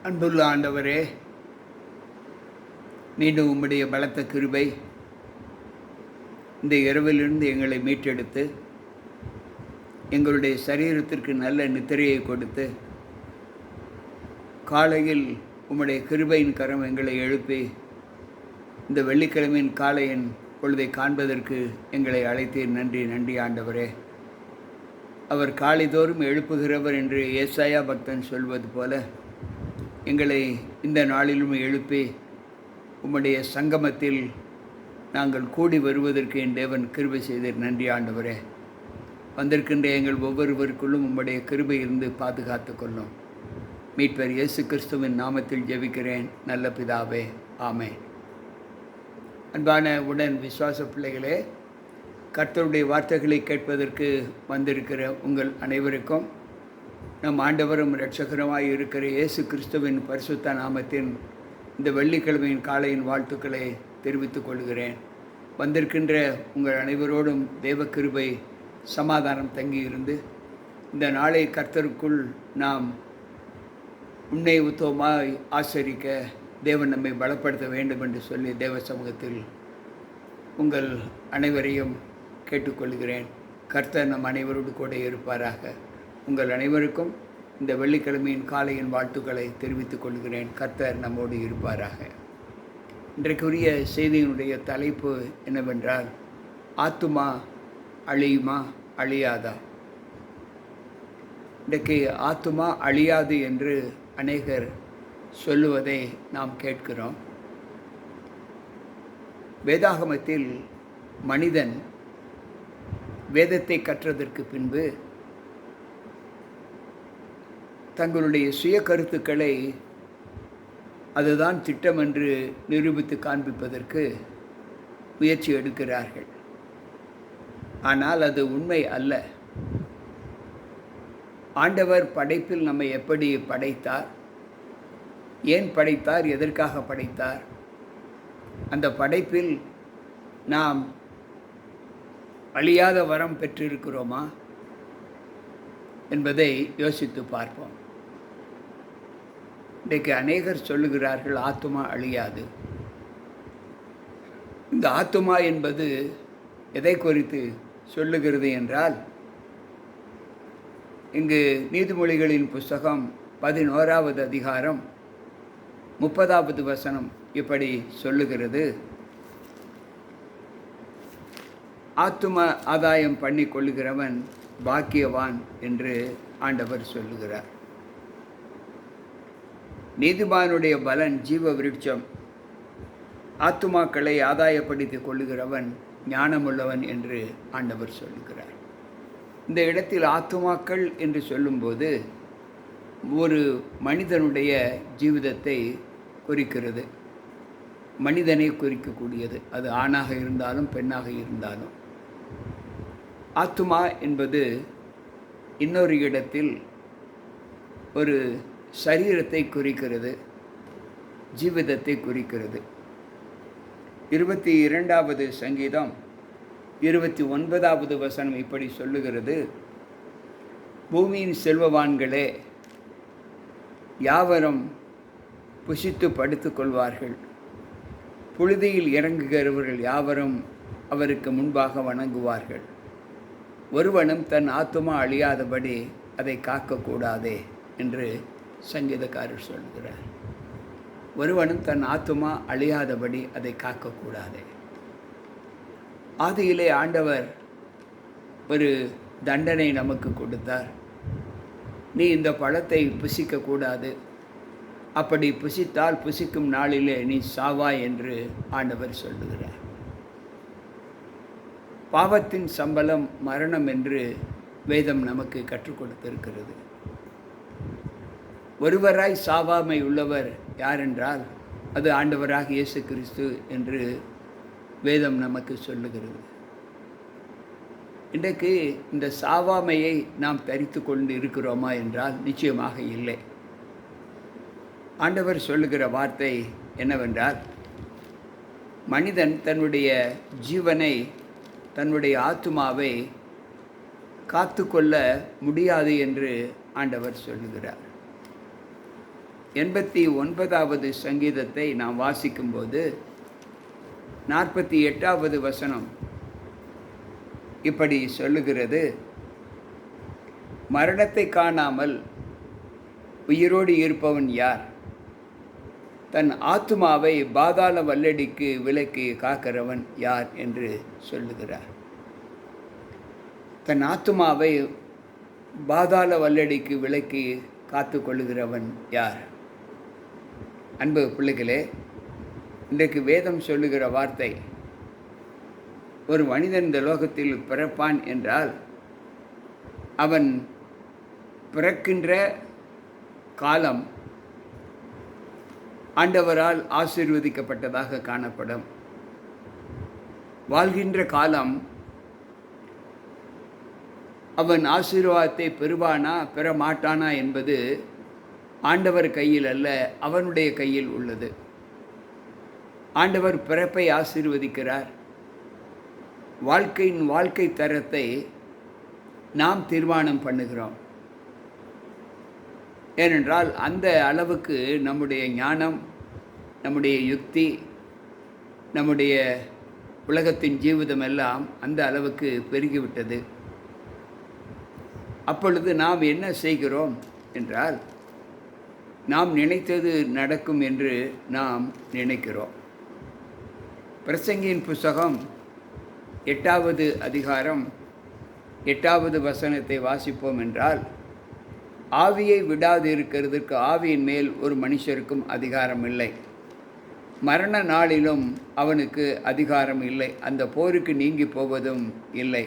அன்புள்ள ஆண்டவரே, மீண்டும் உம்முடைய பலத்த கிருபை இந்த இரவிலிருந்து எங்களை மீட்டெடுத்து எங்களுடைய சரீரத்திற்கு நல்ல நித்திரையை கொடுத்து காலையில் உம்முடைய கிருபையின் கரம் எங்களை எழுப்பி இந்த வெள்ளிக்கிழமையின் காலையின் பொழுதை காண்பதற்கு எங்களை அழைத்தீர். நன்றி ஆண்டவரே. அவர் காலைதோறும் எழுப்புகிறவர் என்று ஏசாயா பக்தன் சொல்வது போல எங்களை இந்த நாளிலும் எழுப்பி உம்முடைய சங்கமத்தில் நாங்கள் கூடி வருவதற்கு என் தேவன் கிருபை செய்தீர். நன்றி ஆண்டவரே. வந்திருக்கின்ற எங்கள் ஒவ்வொருவருக்குள்ளும் உம்முடைய கிருபை இருந்து பாதுகாத்து கொள்ளும். மீட்பர் இயேசு கிறிஸ்துவின் நாமத்தில் ஜெபிக்கிறேன் நல்ல பிதாவே, ஆமென். அன்பான உடன் விசுவாச பிள்ளைகளே, கர்த்தருடைய வார்த்தைகளை கேட்பதற்கு வந்திருக்கிற உங்கள் அனைவருக்கும் நம் ஆண்டவரும் இரட்சகருமாய் இருக்கிற இயேசு கிறிஸ்துவின் பரிசுத்த நாமத்தின் இந்த வெள்ளிக்கிழமையின் காலையின் வாழ்த்துக்களை தெரிவித்துக் கொள்கிறேன். வந்திருக்கின்ற உங்கள் அனைவரோடும் தேவ கிருபை சமாதானம் தங்கியிருந்து இந்த நாளை கர்த்தருக்குள் நாம் உன்னை உத்தவமாய் ஆசரிக்க தேவன் நம்மை பலப்படுத்த வேண்டும் என்று சொல்லி தேவ சமூகத்தில் உங்கள் அனைவரையும் கேட்டுக்கொள்கிறேன். கர்த்தர் நம் அனைவரோடு கூட இருப்பாராக. உங்கள் அனைவருக்கும் இந்த வெள்ளிக்கிழமையின் காலையின் வாழ்த்துக்களை தெரிவித்துக் கொள்கிறேன். கர்த்தர் நம்மோடு இருப்பாராக. இன்றைக்குரிய செய்தியினுடைய தலைப்பு என்னவென்றால், ஆத்துமா அழியுமா அழியாதா? இன்றைக்கு ஆத்துமா அழியாது என்று அநேகர் சொல்லுவதை நாம் கேட்கிறோம். வேதாகமத்தில் மனிதன் வேதத்தை கற்றதற்கு பின்பு தங்களுடைய சுய கருத்துக்களை அதுதான் திட்டம் என்று நிரூபித்து காண்பிப்பதற்கு முயற்சி எடுக்கிறார்கள். ஆனால் அது உண்மை அல்ல. ஆண்டவர் படைப்பில் நம்மை எப்படி படைத்தார், ஏன் படைத்தார், எதற்காக படைத்தார், அந்த படைப்பில் நாம் அழியாத வரம் பெற்றிருக்கிறோமா என்பதை யோசித்து பார்ப்போம். இன்றைக்கு அநேகர் சொல்லுகிறார்கள் ஆத்துமா அழியாது. இந்த ஆத்துமா என்பது எதை குறித்து சொல்லுகிறது என்றால், இங்கு நீதிமொழிகளின் புஸ்தகம் 11வது அதிகாரம் 30வது வசனம் இப்படி சொல்லுகிறது. ஆத்தும ஆதாயம் பண்ணி கொள்ளுகிறவன் பாக்கியவான் என்று ஆண்டவர் சொல்லுகிறார். நீதிமானுடைய பலன் ஜீவ விருட்சம். ஆத்துமாக்களை ஆதாயப்படுத்திக் கொள்ளுகிறவன் ஞானமுள்ளவன் என்று ஆண்டவர் சொல்லுகிறார். இந்த இடத்தில் ஆத்துமாக்கள் என்று சொல்லும்போது ஒரு மனிதனுடைய ஜீவிதத்தை குறிக்கிறது, மனிதனை குறிக்கக்கூடியது. அது ஆணாக இருந்தாலும் பெண்ணாக இருந்தாலும். ஆத்துமா என்பது இன்னொரு இடத்தில் ஒரு சரீரத்தை குறிக்கிறது, ஜீவிதத்தை குறிக்கிறது. 22வது சங்கீதம் 29வது வசனம் இப்படி சொல்லுகிறது. பூமியின் செல்வவான்களே யாவரும் புசித்து படுத்துக் கொள்வார்கள், புழுதியில் இறங்குகிறவர்கள் யாவரும் அவருக்கு முன்பாக வணங்குவார்கள். ஒருவனும் தன் ஆத்துமா அழியாதபடி அதை காக்கக்கூடாதே என்று சங்கீதக்காரர் சொல்கிறார். ஒருவனும் தன் ஆத்துமா அழியாதபடி அதை காக்கக்கூடாதே. ஆதியிலே ஆண்டவர் ஒரு தண்டனை நமக்கு கொடுத்தார். நீ இந்த பழத்தை புசிக்கக்கூடாது, அப்படி புசித்தால் புசிக்கும் நாளிலே நீ சாவாய் என்று ஆண்டவர் சொல்லுகிறார். பாவத்தின் சம்பளம் மரணம் என்று வேதம் நமக்கு கற்றுக் கொடுத்திருக்கிறது. ஒருவராய் சாவாமை உள்ளவர் யாரென்றால் அது ஆண்டவராக இயேசு கிறிஸ்து என்று வேதம் நமக்கு சொல்லுகிறது. இன்றைக்கு இந்த சாவாமையை நாம் தரித்து கொண்டு இருக்கிறோமா என்றால் நிச்சயமாக இல்லை. ஆண்டவர் சொல்லுகிற வார்த்தை என்னவென்றால், மனிதன் தன்னுடைய ஜீவனை, தன்னுடைய ஆத்துமாவை காத்து கொள்ள முடியாது என்று ஆண்டவர் சொல்லுகிறார். 89வது சங்கீதத்தை நாம் வாசிக்கும்போது 48வது வசனம் இப்படி சொல்லுகிறது, மரணத்தை காணாமல் உயிரோடு இருப்பவன் யார்? தன் ஆத்துமாவை பாதாள வல்லடிக்கு விலக்கி காக்கிறவன் யார் என்று சொல்லுகிறார். தன் ஆத்துமாவை பாதாள வல்லடிக்கு விலக்கி காத்து கொள்ளுகிறவன் யார்? அன்பு பிள்ளைகளே, இன்றைக்கு வேதம் சொல்லுகிற வார்த்தை, ஒரு மனிதன் இந்த லோகத்தில் பிறப்பான் என்றால் அவன் பிறக்கின்ற காலம் ஆண்டவரால் ஆசீர்வதிக்கப்பட்டதாக காணப்படும். வாழ்கின்ற காலம் அவன் ஆசீர்வாதத்தை பெறுவானா பெற மாட்டானா என்பது ஆண்டவர் கையில் அல்ல, அவனுடைய கையில் உள்ளது. ஆண்டவர் பிறப்பை ஆசீர்வதிக்கிறார். வாழ்க்கை தரத்தை நாம் தீர்மானம் பண்ணுகிறோம். ஏனென்றால் அந்த அளவுக்கு நம்முடைய ஞானம், நம்முடைய யுக்தி, நம்முடைய உலகத்தின் ஜீவிதம் எல்லாம் அந்த அளவுக்கு பெருகிவிட்டது. அப்பொழுது நாம் என்ன செய்கிறோம் என்றால், நாம் நினைத்தது நடக்கும் என்று நாம் நினைக்கிறோம். பிரசங்கியின் புஸ்தகம் 8வது அதிகாரம் 8வது வசனத்தை வாசிப்போம் என்றால், ஆவியை விடாது இருக்கிறதுக்கு ஆவியின் மேல் ஒரு மனுஷருக்கும் அதிகாரம் இல்லை, மரண நாளிலும் அவனுக்கு அதிகாரம் இல்லை, அந்த போருக்கு நீங்கி போவதும் இல்லை,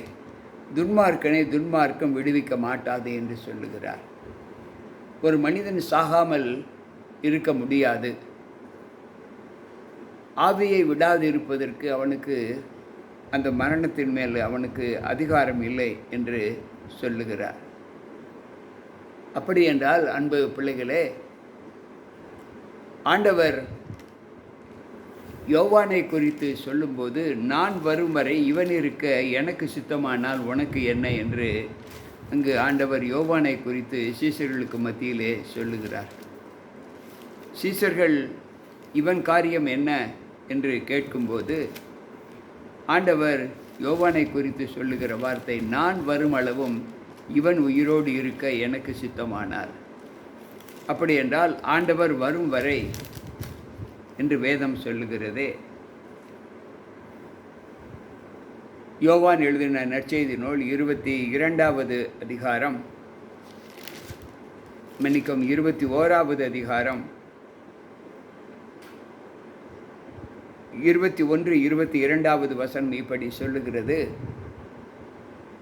துன்மார்க்கனை துன்மார்க்கம் விடுவிக்க மாட்டாது என்று சொல்லுகிறார். ஒரு மனிதன் சாகாமல் இருக்க முடியாது. ஆவியை விடாது இருப்பதற்கு அவனுக்கு அந்த மரணத்தின் மேல் அவனுக்கு அதிகாரம் இல்லை என்று சொல்லுகிறார். அப்படி என்றால் அன்பு பிள்ளைகளே, ஆண்டவர் யோவானை குறித்து சொல்லும்போது, நான் வரும் வரை இவன் இருக்க எனக்கு சித்தமானால் உனக்கு என்ன என்று அங்கு ஆண்டவர் யோவானை குறித்து சீசர்களுக்கு மத்தியிலே சொல்லுகிறார். சீசர்கள் இவன் காரியம் என்ன என்று கேட்கும்போது ஆண்டவர் யோவானை குறித்து சொல்லுகிற வார்த்தை, நான் வரும் அளவும் இவன் உயிரோடு இருக்க எனக்கு சித்தமானார். அப்படி என்றால் ஆண்டவர் வரும் வரை என்று வேதம் சொல்லுகிறதே. யோவான் எழுதின நற்செய்தி நூல் 22வது அதிகாரம், 21வது அதிகாரம் 21, 22வது வசனம் இப்படி சொல்லுகிறது,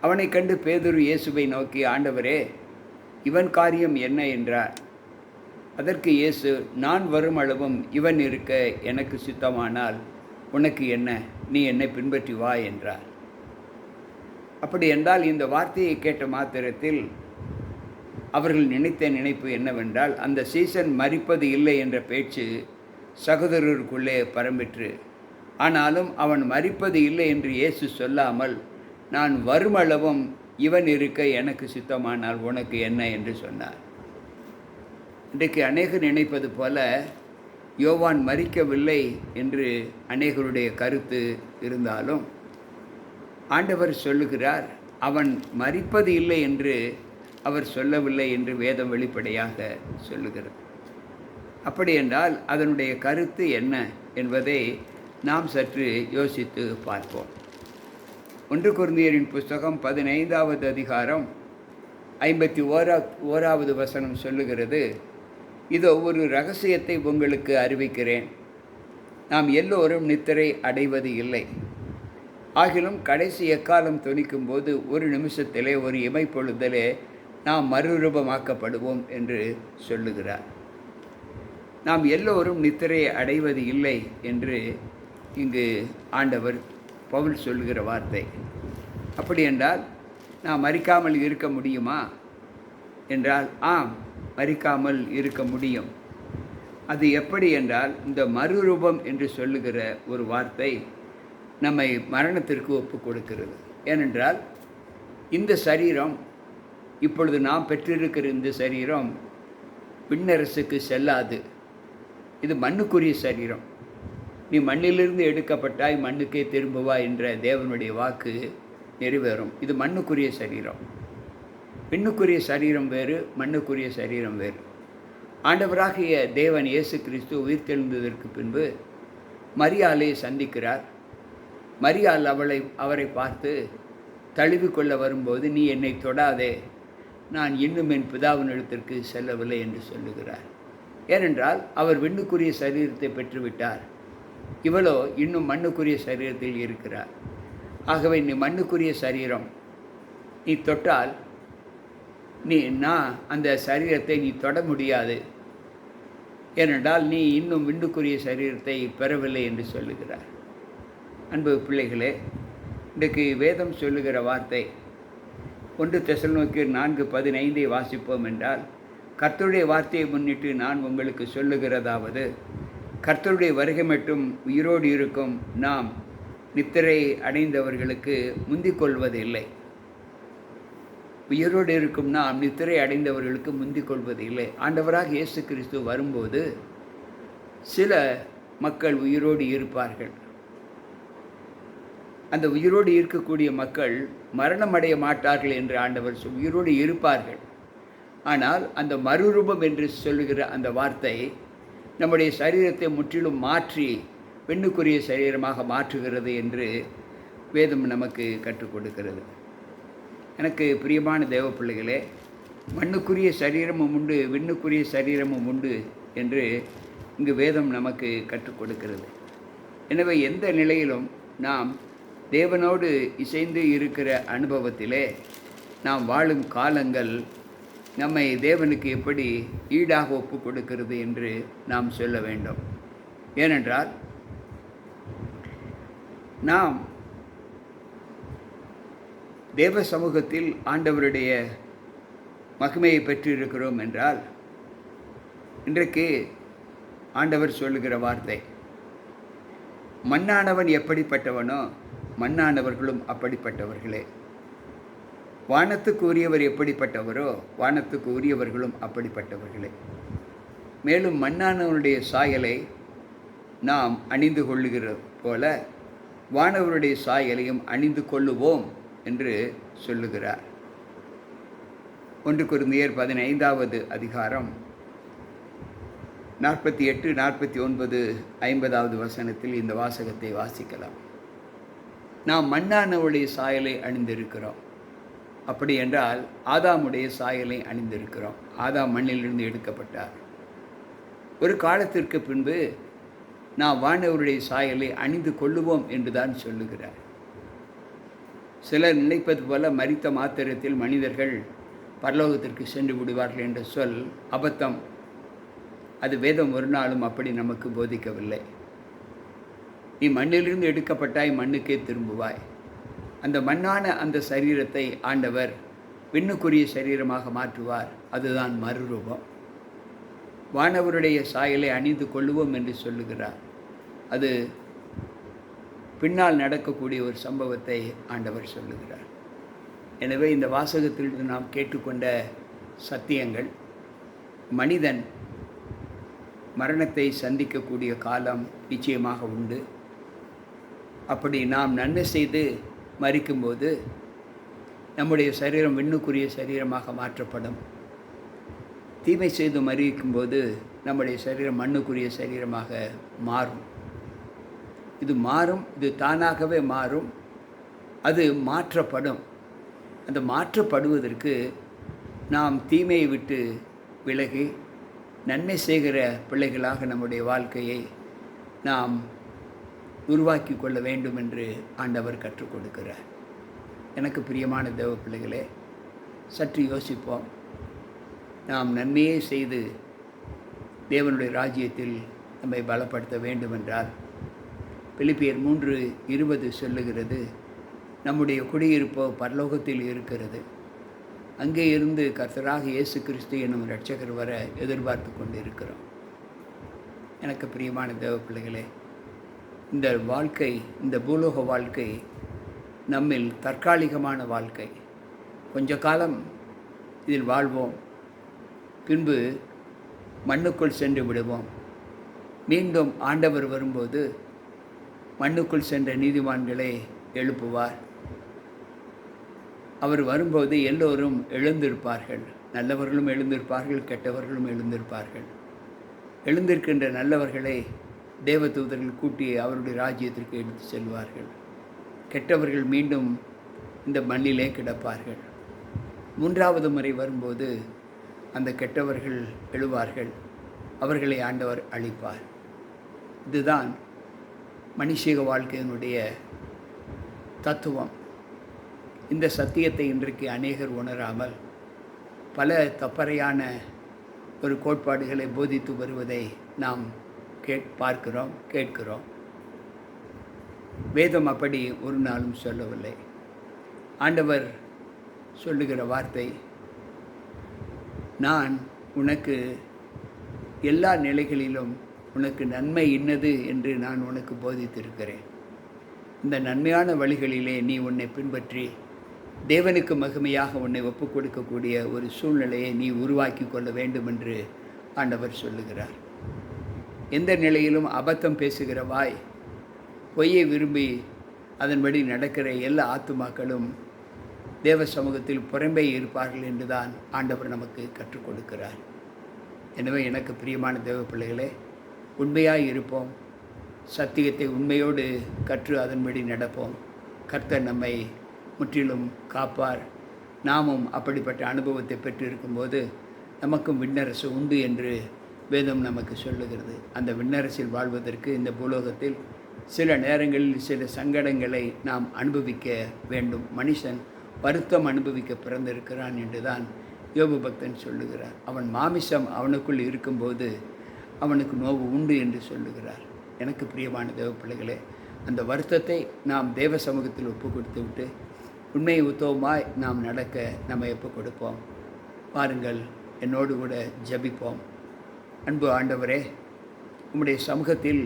அவனை கண்டு பேதுரு இயேசுவை நோக்கி, ஆண்டவரே, இவன் காரியம் என்ன என்றார். அதற்கு இயேசு, நான் வரும் அளவும் இவன் இருக்க எனக்கு சித்தமானால் உனக்கு என்ன, நீ என்னை பின்பற்றி வா என்றார். அப்படி என்றால் இந்த வார்த்தையை கேட்ட மாத்திரத்தில் அவர்கள் நினைத்த நினைப்பு என்னவென்றால், அந்த சீசன் மரிப்பது இல்லை என்ற பேச்சு சகோதரருக்குள்ளே பரம்பிற்று. ஆனாலும் அவன் மரிப்பது இல்லை என்று இயேசு சொல்லாமல், நான் வருமளவும் இவன் இருக்க எனக்கு சித்தமானால் உனக்கு என்ன என்று சொன்னார். இன்றைக்கு அநேகர் நினைப்பது போல யோவான் மரிக்கவில்லை என்று அநேகருடைய கருத்து இருந்தாலும், ஆண்டவர் சொல்லுகிறார், அவன் மரிப்பது இல்லை என்று அவர் சொல்லவில்லை என்று வேதம் வெளிப்படையாக சொல்லுகிறது. அப்படி என்றால் அதனுடைய கருத்து என்ன என்பதை நாம் சற்று யோசித்து பார்ப்போம். 1 கொரிந்தியரின் புஸ்தகம் 15வது அதிகாரம் 51வது வசனம் சொல்லுகிறது, இதோ ஒரு இரகசியத்தை உங்களுக்கு அறிவிக்கிறேன், நாம் எல்லோரும் நித்திரை அடைவது இல்லை, ஆகிலும் கடைசி எக்காலம் தொனிக்கும் போது ஒரு நிமிஷத்திலே ஒரு இமைப்பொழுதிலே நாம் மறுரூபமாக்கப்படுவோம் என்று சொல்லுகிறார். நாம் எல்லோரும் நித்திரையை அடைவது இல்லை என்று இங்கு ஆண்டவர் பவுல் சொல்லுகிற வார்த்தை. அப்படி என்றால் நாம் மரிக்காமல் இருக்க முடியுமா என்றால், ஆம், மரிக்காமல் இருக்க முடியும். அது எப்படி என்றால், இந்த மறுரூபம் என்று சொல்லுகிற ஒரு வார்த்தை நம்மை மரணத்திற்கு ஒப்பு கொடுக்கிறது. ஏனென்றால் இந்த சரீரம், இப்பொழுது நாம் பெற்றிருக்கிற இந்த சரீரம் விண்ணரசுக்கு செல்லாது. இது மண்ணுக்குரிய சரீரம். நீ மண்ணிலிருந்து எடுக்கப்பட்டாய், மண்ணுக்கே திரும்புவாய் என்ற தேவனுடைய வாக்கு நிறைவேறும். இது மண்ணுக்குரிய சரீரம். விண்ணுக்குரிய சரீரம் வேறு, மண்ணுக்குரிய சரீரம் வேறு. ஆண்டவராகிய தேவன் இயேசு கிறிஸ்து உயிர்த்தெழுந்ததற்கு பின்பு மரியாளை சந்திக்கிறார். மரியாள் அவரை பார்த்து தழுவிக்கொள்ள வரும்போது, நீ என்னை தொடாதே, நான் இன்னும் என் பிதாவினிடத்திற்கு செல்லவில்லை என்று சொல்லுகிறார். ஏனென்றால் அவர் விண்ணுக்குரிய சரீரத்தை பெற்றுவிட்டார். இவளோ இன்னும் மண்ணுக்குரிய சரீரத்தில் இருக்கிறார். ஆகவே நீ மண்ணுக்குரிய சரீரம், நீ தொட்டால் நான் அந்த சரீரத்தை நீ தொட முடியாது. ஏனென்றால் நீ இன்னும் விண்ணுக்குரிய சரீரத்தை பெறவில்லை என்று சொல்லுகிறார். அன்பு பிள்ளைகளே, இன்றைக்கு வேதம் சொல்லுகிற வார்த்தை 1 தெசலோனிக்கேயர் 4:15 வாசிப்போம் என்றால், கர்த்தருடைய வார்த்தையை முன்னிட்டு நான் உங்களுக்கு சொல்லுகிறதாவது, கர்த்தருடைய வருகை மட்டும் உயிரோடு இருக்கும் நாம் நித்திரை அடைந்தவர்களுக்கு முந்திக் கொள்வதில்லை. உயிரோடு இருக்கும் நாம் நித்திரை அடைந்தவர்களுக்கு முந்திக் கொள்வதில்லை. ஆண்டவராக இயேசு கிறிஸ்து வரும்போது சில மக்கள் உயிரோடு இருப்பார்கள். அந்த உயிரோடு இருக்கக்கூடிய மக்கள் மரணமடைய மாட்டார்கள் என்று ஆண்டவர் உயிரோடு இருப்பார்கள். ஆனால் அந்த மறுரூபம் என்று சொல்லுகிற அந்த வார்த்தை நம்முடைய சரீரத்தை முற்றிலும் மாற்றி விண்ணுக்குரிய சரீரமாக மாற்றுகிறது என்று வேதம் நமக்கு கற்றுக் கொடுக்கிறது. எனக்கு பிரியமான தேவ பிள்ளைகளே, மண்ணுக்குரிய சரீரமும் உண்டு, விண்ணுக்குரிய சரீரமும் உண்டு என்று இங்கு வேதம் நமக்கு கற்றுக் கொடுக்கிறது. எனவே எந்த நிலையிலும் நாம் தேவனோடு இசைந்து இருக்கிற அனுபவத்திலே நாம் வாழும் காலங்கள் நம்மை தேவனுக்கு எப்படி ஈடாக ஒப்பு கொடுக்கிறது என்று நாம் சொல்ல வேண்டும். ஏனென்றால் நாம் தேவ சமூகத்தில் ஆண்டவருடைய மகிமையை பெற்றிருக்கிறோம் என்றால், இன்றைக்கு ஆண்டவர் சொல்லுகிற வார்த்தை, மண்ணானவன் எப்படிப்பட்டவனோ மண்ணானவர்களும் அப்படிப்பட்டவர்களே. வானத்துக்கு உரியவர் எப்படிப்பட்டவரோ வானத்துக்கு உரியவர்களும் அப்படிப்பட்டவர்களே. மேலும் மண்ணானவனுடைய சாயலை நாம் அணிந்து கொள்ளுகிற போல வானவருடைய சாயலையும் அணிந்து கொள்ளுவோம் என்று சொல்லுகிறார். 1 கொரிந்தியர் 15வது அதிகாரம் 48, 49, 50வது வசனத்தில் இந்த வாசகத்தை வாசிக்கலாம். நாம் மண்ணானவருடைய சாயலை அணிந்திருக்கிறோம். அப்படி என்றால் ஆதாமுடைய சாயலை அணிந்திருக்கிறோம். ஆதாம் மண்ணிலிருந்து எடுக்கப்பட்டார். ஒரு காலத்திற்கு பின்பு நாம் வானவருடைய சாயலை அணிந்து கொள்ளுவோம் என்றுதான் சொல்லுகிறார். சிலர் நினைப்பது போல மரித்த மாத்திரத்தில் மனிதர்கள் பரலோகத்திற்கு சென்று விடுவார்கள் என்ற சொல் அபத்தம். அது வேதம் ஒரு நாளும் அப்படி நமக்கு போதிக்கவில்லை. நீ மண்ணிலிருந்து எடுக்கப்பட்டாய், மண்ணுக்கே திரும்புவாய். அந்த மண்ணான அந்த சரீரத்தை ஆண்டவர் விண்ணுக்குரிய சரீரமாக மாற்றுவார். அதுதான் மறுரூபம். வானவருடைய சாயலை அணிந்து கொள்ளுவோம் என்று சொல்லுகிறார். அது பின்னால் நடக்கக்கூடிய ஒரு சம்பவத்தை ஆண்டவர் சொல்லுகிறார். எனவே இந்த வாசகத்திலிருந்து நாம் கேட்டுக்கொண்ட சத்தியங்கள், மனிதன் மரணத்தை சந்திக்கக்கூடிய காலம் நிச்சயமாக உண்டு. அப்படி நாம் நன்மை செய்து மரிக்கும்போது நம்முடைய சரீரம் விண்ணுக்குரிய சரீரமாக மாற்றப்படும். தீமை செய்து மரிக்கும்போது நம்முடைய சரீரம் மண்ணுக்குரிய சரீரமாக மாறும். இது மாறும், இது தானாகவே மாறும், அது மாற்றப்படும். அந்த மாற்றப்படுவதற்கு நாம் தீமையை விட்டு விலகி நன்மை செய்கிற பிள்ளைகளாக நம்முடைய வாழ்க்கையை நாம் உருவாக்கி கொள்ள வேண்டும் என்று ஆண்டவர் கற்றுக் கொடுக்கிறார். எனக்கு பிரியமான தேவ பிள்ளைகளே, சற்று யோசிப்போம். நாம் நன்மையே செய்து தேவனுடைய ராஜ்யத்தில் நம்மை பலப்படுத்த வேண்டுமென்றால், பிலிப்பியர் 3:20 சொல்லுகிறது, நம்முடைய குடியிருப்போ பரலோகத்தில் இருக்கிறது. அங்கே இருந்து கர்த்தராக இயேசு கிறிஸ்து என்னும் இரட்சகர் வர எதிர்பார்த்து கொண்டு இருக்கிறோம். எனக்கு பிரியமான தேவ பிள்ளைகளே, இந்த வாழ்க்கை, இந்த பூலோக வாழ்க்கை நம்மில் தற்காலிகமான வாழ்க்கை. கொஞ்ச காலம் இதில் வாழ்வோம், பின்பு மண்ணுக்குள் சென்று விடுவோம். மீண்டும் ஆண்டவர் வரும்போது மண்ணுக்குள் சென்ற நீதிமான்களை எழுப்புவார். அவர் வரும்போது எல்லோரும் எழுந்திருப்பார்கள். நல்லவர்களும் எழுந்திருப்பார்கள், கெட்டவர்களும் எழுந்திருப்பார்கள். எழுந்திருக்கின்ற நல்லவர்களை தேவதூதர்கள் கூட்டி அவருடைய ராஜ்யத்திற்கு எடுத்து செல்வார்கள். கெட்டவர்கள் மீண்டும் இந்த மண்ணிலே கிடப்பார்கள். மூன்றாவது முறை வரும்போது அந்த கெட்டவர்கள் எழுவார்கள். அவர்களை ஆண்டவர் அழிப்பார். இதுதான் மனுஷீக வாழ்க்கையினுடைய தத்துவம். இந்த சத்தியத்தை இன்றைக்கு அநேகர் உணராமல் பல தப்பறையான ஒரு கோட்பாடுகளை போதித்து வருவதை நாம் பார்க்கிறோம், கேட்கிறோம். வேதம் அப்படி ஒரு நாளும் சொல்லவில்லை. ஆண்டவர் சொல்லுகிற வார்த்தை, நான் உனக்கு எல்லா நிலைகளிலும் உனக்கு நன்மை இன்னது என்று நான் உனக்கு போதித்திருக்கிறேன். இந்த நன்மையான வழிகளிலே நீ உன்னை பின்பற்றி தேவனுக்கு மகிமையாக உன்னை ஒப்புக் கொடுக்கக்கூடிய ஒரு சூழ்நிலையை நீ உருவாக்கி கொள்ள வேண்டும் என்று ஆண்டவர் சொல்லுகிறார். எந்த நிலையிலும் அபத்தம் பேசுகிற வாய், பொய்யை விரும்பி அதன்படி நடக்கிற எல்லா ஆத்துமாக்களும் தேவ சமூகத்தில் புறம்பே இருப்பார்கள் என்றுதான் ஆண்டவர் நமக்கு கற்றுக் கொடுக்கிறார். எனவே எனக்கு பிரியமான தேவ பிள்ளைகளே, உண்மையாய் இருப்போம். சத்தியத்தை உண்மையோடு கற்று அதன்படி நடப்போம். கர்த்தர் நம்மை முற்றிலும் காப்பார். நாமும் அப்படிப்பட்ட அனுபவத்தை பெற்றிருக்கும்போது நமக்கும் விண்ணரசு உண்டு என்று வேதம் நமக்கு சொல்லுகிறது. அந்த விண்ணரசில் வாழ்வதற்கு இந்த பூலோகத்தில் சில நேரங்களில் சில சங்கடங்களை நாம் அனுபவிக்க வேண்டும். மனுஷன் வருத்தம் அனுபவிக்க பிறந்திருக்கிறான் என்றுதான் யோபு பக்தன் சொல்லுகிறார். அவன் மாமிசம் அவனுக்குள் இருக்கும்போது அவனுக்கு நோவு உண்டு என்று சொல்லுகிறார். எனக்கு பிரியமான தேவ பிள்ளைகளே, அந்த வருத்தத்தை நாம் தேவ சமூகத்தில் ஒப்பு கொடுத்து விட்டு உண்மை உத்தவமாய் நாம் நடக்க நம்ம ஒப்பு கொடுப்போம். பாருங்கள், என்னோடு கூட ஜபிப்போம். அன்பு ஆண்டவரே, உம்முடைய சமூகத்தில்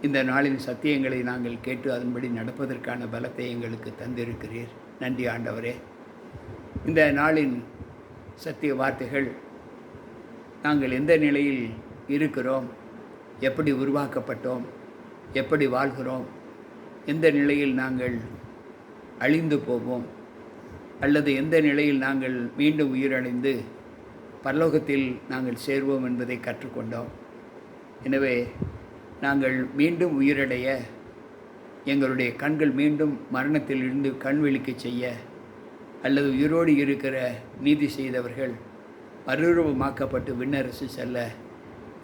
இந்த நாளின் சத்தியங்களை நாங்கள் கேட்டு அதன்படி நடப்பதற்கான பலத்தை எங்களுக்கு தந்திருக்கிறீர். நன்றி ஆண்டவரே. இந்த நாளின் சத்திய வார்த்தைகள் நாங்கள் எந்த நிலையில் இருக்கிறோம், எப்படி உருவாக்கப்பட்டோம், எப்படி வாழ்கிறோம், எந்த நிலையில் நாங்கள் அழிந்து போவோம், அல்லது எந்த நிலையில் நாங்கள் மீண்டும் உயிரடைந்து பரலோகத்தில் நாங்கள் சேர்வோம் என்பதை கற்றுக்கொண்டோம். எனவே நாங்கள் மீண்டும் உயிரடைய, எங்களுடைய கண்கள் மீண்டும் மரணத்தில் இருந்து கண் விழிக்க செய்ய, அல்லது உயிரோடு இருக்கிற நீதி செய்தவர்கள் மறுரூபமாக்கப்பட்டு விண்ணரசு செல்ல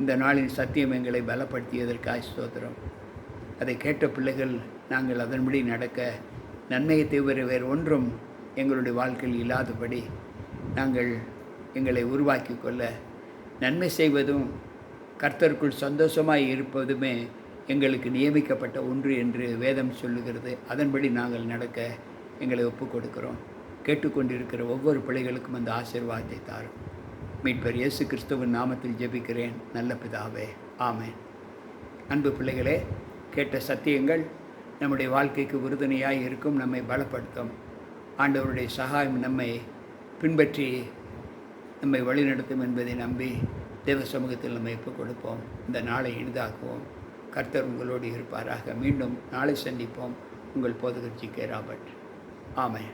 இந்த நாளின் சத்தியம் எங்களை பலப்படுத்தியதற்காக ஸ்தோத்திரம். அதை கேட்ட பிள்ளைகள் நாங்கள் அதன்படி நடக்க, நன்மையை தவிர வேறு ஒன்றும் எங்களுடைய வாழ்க்கையில் இல்லாதபடி நாங்கள் எங்களை உருவாக்கி கொள்ள, நன்மை செய்வதும் கர்த்தருக்குள் சந்தோஷமாய் இருப்பதுமே எங்களுக்கு நியமிக்கப்பட்ட ஒன்று என்று வேதம் சொல்லுகிறது. அதன்படி நாங்கள் நடக்க எங்களை ஒப்புக் கொடுக்கிறோம். கேட்டுக்கொண்டிருக்கிற ஒவ்வொரு பிள்ளைகளுக்கும் அந்த ஆசீர்வாதத்தை தாரும். மீட்பர் இயேசு கிறிஸ்துவின் நாமத்தில் ஜெபிக்கிறேன் நல்ல பிதாவே, ஆமென். அன்பு பிள்ளைகளே, கேட்ட சத்தியங்கள் நம்முடைய வாழ்க்கைக்கு உறுதுணையாய் இருக்கும், நம்மை பலப்படுத்தும். ஆண்டவருடைய சகாயம் நம்மை பின்பற்றி நம்மை வழிநடத்தும் என்பதை நம்பி தேவ சமூகத்தில் நம்ம ஒப்புக் கொடுப்போம். இந்த நாளை இனிதாக்குவோம். கர்த்தர் உங்களோடு இருப்பாராக. மீண்டும் நாளை சந்திப்போம். உங்கள் போதகர் ஜி.கே. ராபர்ட். ஆமென்.